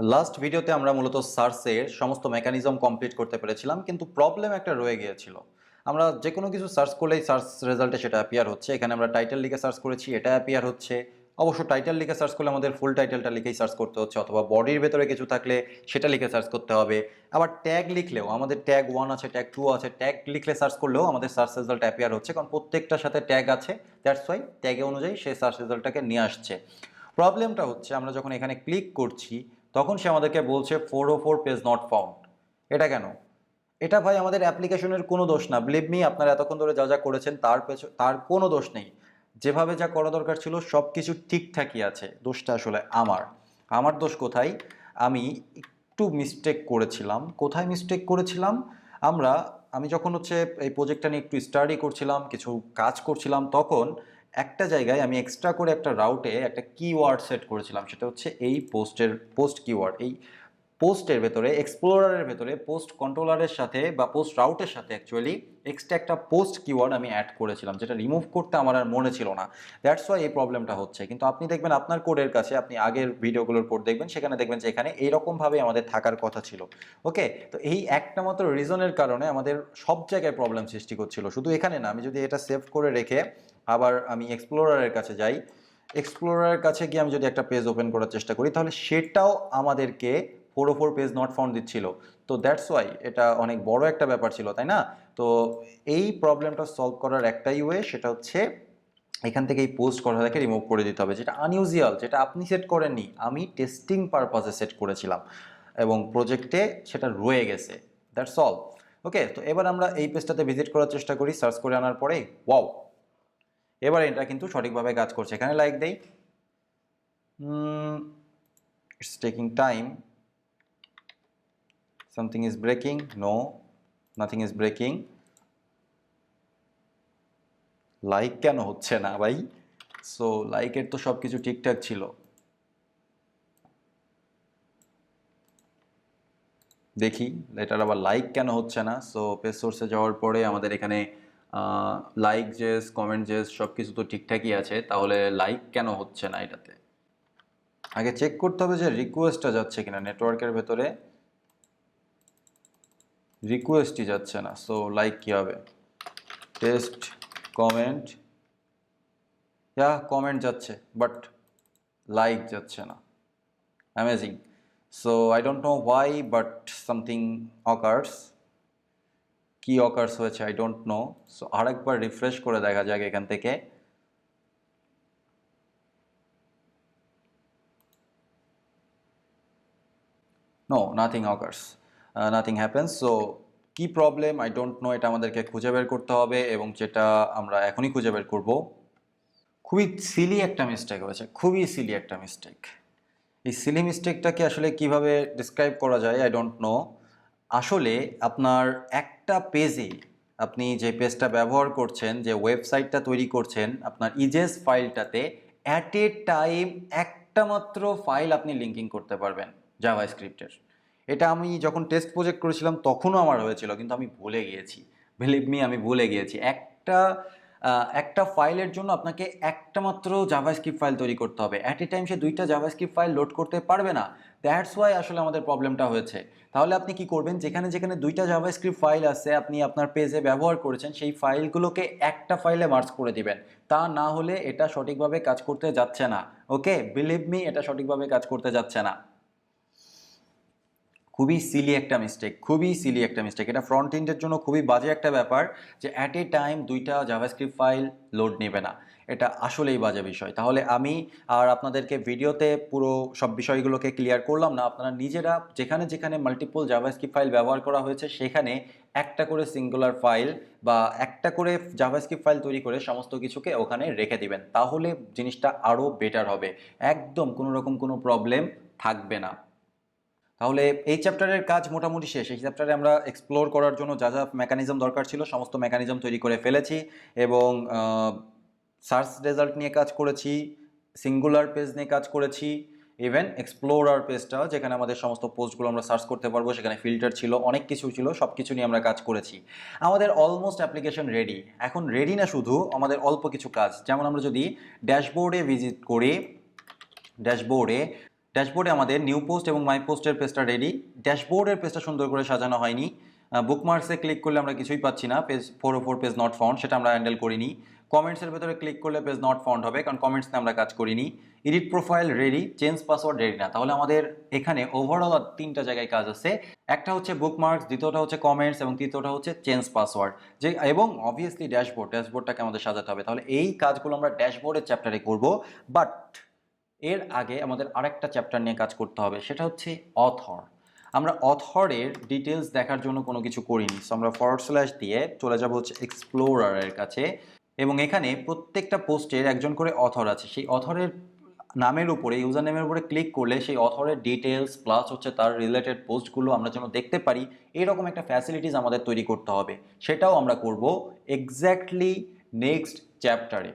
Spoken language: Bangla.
লাস্ট ভিডিওতে আমরা মূলত সার্চের সমস্ত মেকানিজম কমপ্লিট করতে পেরেছিলাম, কিন্তু প্রবলেম একটা রয়ে গিয়েছিল। আমরা যে কোনো কিছু সার্চ করলেই সার্চ রেজাল্টে সেটা অ্যাপিয়ার হচ্ছে। এখানে আমরা টাইটেল লিখে সার্চ করেছি, এটা অ্যাপিয়ার হচ্ছে। অবশ্য টাইটেল লিখে সার্চ করলে আমাদের ফুল টাইটেলটা লিখেই সার্চ করতে হচ্ছে, অথবা বডির ভেতরে কিছু থাকলে সেটা লিখে সার্চ করতে হবে। আবার ট্যাগ লিখলেও আমাদের ট্যাগ 1 আছে, ট্যাগ 2 আছে, ট্যাগ লিখলে সার্চ করলেও আমাদের সার্চ রেজাল্ট অ্যাপিয়ার হচ্ছে, কারণ প্রত্যেকটার সাথে ট্যাগ আছে। দ্যাটস ওয়াই ট্যাগে অনুযায়ী সেই সার্চ রেজাল্টটাকে নিয়ে আসছে। প্রবলেমটা হচ্ছে আমরা যখন এখানে ক্লিক করছি তখন সে আমাদেরকে বলছে 404 পেজ নট ফাউন্ড। এটা কেন? এটা ভাই আমাদের অ্যাপ্লিকেশনের কোনো দোষ না। বিলিভ মি, আপনারা এতক্ষণ ধরে যা যা করেছেন তার কোনো দোষ নেই। যেভাবে যা করা দরকার ছিল সব কিছু ঠিকঠাকই আছে। দোষটা আসলে আমার দোষ কোথায়? আমি একটু মিস্টেক করেছিলাম। কোথায় মিস্টেক করেছিলাম? আমি যখন এই প্রজেক্টটা নিয়ে একটু স্টাডি করছিলাম, কিছু কাজ করছিলাম, তখন একটা জায়গায় আমি এক্সট্রা করে একটা রাউটে একটা কিওয়ার্ড সেট করেছিলাম। সেটা হচ্ছে এই পোস্ট কিওয়ার্ড। এই পোস্টের ভেতরে, এক্সপ্লোরারের ভেতরে পোস্ট কন্ট্রোলারের সাথে বা পোস্ট রাউটের সাথে অ্যাকচুয়ালি এক্সট্রা একটা পোস্ট কিওয়ার্ড আমি অ্যাড করেছিলাম, যেটা রিমুভ করতে আমার আর মনে ছিল না। দ্যাটস ওয়াই এই প্রবলেমটা হচ্ছে। কিন্তু আপনি দেখবেন আপনার কোডের কাছে, আপনি আগের ভিডিওগুলোর কোড দেখবেন, সেখানে দেখবেন যে এখানে এইরকমভাবে আমাদের থাকার কথা ছিল। ওকে, তো এই একটা মাত্র রিজনের কারণে আমাদের সব জায়গায় প্রবলেম সৃষ্টি করছিল, শুধু এখানে না। আমি যদি এটা সেভ করে রেখে আবার আমি এক্সপ্লোরারের কাছে যাই, এক্সপ্লোরারের কাছে গিয়ে আমি যদি একটা পেজ ওপেন করার চেষ্টা করি, তাহলে সেটাও আমাদেরকে 404 পেজ নট ফাউন্ড দিচ্ছিল। তো দ্যাটস ওয়াই এটা অনেক বড় একটা ব্যাপার ছিল, তাই না? তো এই প্রবলেমটা সলভ করার একটাই ওয়ে, সেটা হচ্ছে এখান থেকে এই পোস্ট কথাটাকে রিমুভ করে দিতে হবে, যেটা আনইউজুয়াল, যেটা আপনি সেট করেননি, আমি টেস্টিং পারপাসে সেট করেছিলাম এবং প্রজেক্টে সেটা রয়ে গেছে। That's all. ওকে, তো এবার আমরা এই পেজটাতে ভিজিট করার চেষ্টা করি সার্চ করে আনার পরে। ওয়াও, এবার এটা কিন্তু সঠিকভাবে কাজ করছে। এখানে লাইক দেই। It's taking time. Something is breaking. No, nothing is breaking. Like কেন হচ্ছে না ভাই? সো লাইকের তো সব কিছু ঠিকঠাক ছিল। দেখি এটার আবার লাইক কেন হচ্ছে না। সো পেজ সোর্সে যাওয়ার পরে আমাদের এখানে লাইক জেস, কমেন্ট জেস সব কিছু তো ঠিকঠাকই আছে, তাহলে লাইক কেন হচ্ছে না এটাতে? আগে চেক করতে হবে যে রিকোয়েস্টটা যাচ্ছে কিনা। নেটওয়ার্কের ভেতরে রিকোয়েস্টই যাচ্ছে না, সো লাইক কি হবে? টেস্ট কমেন্ট, কমেন্ট যাচ্ছে বাট লাইক যাচ্ছে না। Amazing. So I don't know why, but something occurs. কি অকার্স হয়েছে আই ডোন্ট নো। সো আরেকবার রিফ্রেশ করে দেখা যাক এখান থেকে। No, nothing occurs, nothing happens. So কি প্রবলেম আই ডোন্ট নো, এটা আমাদেরকে খুঁজে বের করতে হবে, এবং যেটা আমরা এখনই খুঁজে বের করব। খুবই সিলি একটা মিস্টেক হয়েছে, খুবই সিলি একটা মিস্টেক। এই সিলি মিস্টেকটাকে আসলে কিভাবে ডিসক্রাইব করা যায় আই ডোন্ট নো। আসলে আপনার একটা পেজে, আপনি যে পেজটা ব্যবহার করছেন, যে ওয়েবসাইটটা তৈরি করছেন, আপনার ইজেস ফাইলটাতে অ্যাট এ টাইম একটা মাত্র ফাইল আপনি লিঙ্কিং করতে পারবেন জাভাস্ক্রিপ্টের। এটা আমি যখন টেস্ট প্রজেক্ট করেছিলাম তখনও আমার হয়েছিল, কিন্তু আমি ভুলে গিয়েছি। বিলিভ মি, আমি ভুলে গিয়েছি। একটা ফাইলের জন্য আপনাকে একটা মাত্র জাভাস্ক্রিপ্ট ফাইল তৈরি করতে হবে। অ্যাট এ টাইম সে দুইটা জাভাস্ক্রিপ্ট ফাইল লোড করতে পারবে না। দ্যাটস ওয়াই আসলে আমাদের প্রবলেমটা হয়েছে। তাহলে আপনি কি করবেন? যেখানে যেখানে দুইটা জাভাস্ক্রিপ্ট ফাইল আছে, আপনি আপনার পেজে ব্যবহার করেছেন, সেই ফাইলগুলোকে একটা ফাইলে মার্জ করে দিবেন। তা না হলে এটা সঠিকভাবে কাজ করতে যাচ্ছে না। ওকে, বিলিভ মি, এটা সঠিকভাবে কাজ করতে যাচ্ছে না। খুবই সিলি একটা মিস্টেক, খুবই সিলি একটা মিস্টেক। এটা ফ্রন্ট এন্ডের জন্য খুবই বাজে একটা ব্যাপার যে অ্যাট এ টাইম দুইটা জাভাস্ক্রিপ্ট ফাইল লোড নেবে না। এটা আসলেই বাজে বিষয়। তাহলে আমি আর আপনাদেরকে ভিডিওতে পুরো সব বিষয়গুলোকে ক্লিয়ার করলাম না। আপনারা নিজেরা যেখানে যেখানে মাল্টিপল জাভাস্ক্রিপ্ট ফাইল ব্যবহার করা হয়েছে সেখানে একটা করে সিঙ্গুলার ফাইল বা একটা করে জাভাস্ক্রিপ্ট ফাইল তৈরি করে সমস্ত কিছুকে ওখানে রেখে দিবেন, তাহলে জিনিসটা আরও বেটার হবে। একদম কোনো রকম কোনো প্রবলেম থাকবে না। তাহলে এই চ্যাপ্টারের কাজ মোটামুটি শেষ। এই চ্যাপ্টারে আমরা এক্সপ্লোর করার জন্য যা যা মেকানিজম দরকার ছিল সমস্ত মেকানিজম তৈরি করে ফেলেছি, এবং সার্চ রেজাল্ট নিয়ে কাজ করেছি, সিঙ্গুলার পেজ নিয়ে কাজ করেছি, ইভেন এক্সপ্লোরার পেজটা যেখানে আমাদের সমস্ত পোস্টগুলো আমরা সার্চ করতে পারবো, সেখানে ফিল্টার ছিল, অনেক কিছু ছিল, সব কিছু নিয়ে আমরা কাজ করেছি। আমাদের অলমোস্ট অ্যাপ্লিকেশন রেডি। এখন রেডি না শুধু, আমাদের অল্প কিছু কাজ। যেমন আমরা যদি ড্যাশবোর্ডে ভিজিট করি, ড্যাশবোর্ডে ড্যাশবোর্ডে আমাদের নিউ পোস্ট এবং মাই পোস্টের পেজটা রেডি। ড্যাশবোর্ডের পেজটা সুন্দর করে সাজানো হয়নি। বুকমার্কসে ক্লিক করলে আমরা কিছুই পাচ্ছি না, পেজ 404 পেজ নট ফাউন্ড, সেটা আমরা হ্যান্ডেল করিনি। কমেন্টসের ভেতরে ক্লিক করলে পেজ নট ফাউন্ড হবে, কারণ কমেন্টস নিয়ে আমরা কাজ করিনি। Edit profile ready, change password ready না। তাহলে আমাদের এখানে ওভারঅল আর 3টা জায়গায় কাজ আছে। একটা হচ্ছে বুকমার্কস, দ্বিতীয়টা হচ্ছে কমেন্টস এবং তৃতীয়টা হচ্ছে চেঞ্জ পাসওয়ার্ড। যে এবং অবভিয়াসলি ড্যাশবোর্ডটাকে আমাদের সাজাতে হবে। তাহলে এই কাজগুলো আমরা ড্যাশবোর্ডের চ্যাপ্টারে করব। বাট এর আগে আমাদের আরেকটা চ্যাপ্টার নিয়ে কাজ করতে হবে, সেটা হচ্ছে অথর। আমরা অথরের ডিটেলস দেখার জন্য কোনো কিছু করিনি, সো আমরা ফরওয়ার্ড স্ল্যাশ দিয়ে চলে যাব হচ্ছে এক্সপ্লোরারের কাছে, এবং এখানে প্রত্যেকটা পোস্টের একজন করে অথর আছে। সেই অথরের নামের উপরে, ইউজার নেমের উপরে ক্লিক করলে সেই অথরের ডিটেলস প্লাস হচ্ছে তার রিলেটেড পোস্টগুলো আমরা যেন দেখতে পারি, এরকম একটা ফ্যাসিলিটিস আমাদের তৈরি করতে হবে। সেটাও আমরা করব এক্স্যাক্টলি নেক্সট চ্যাপ্টারে।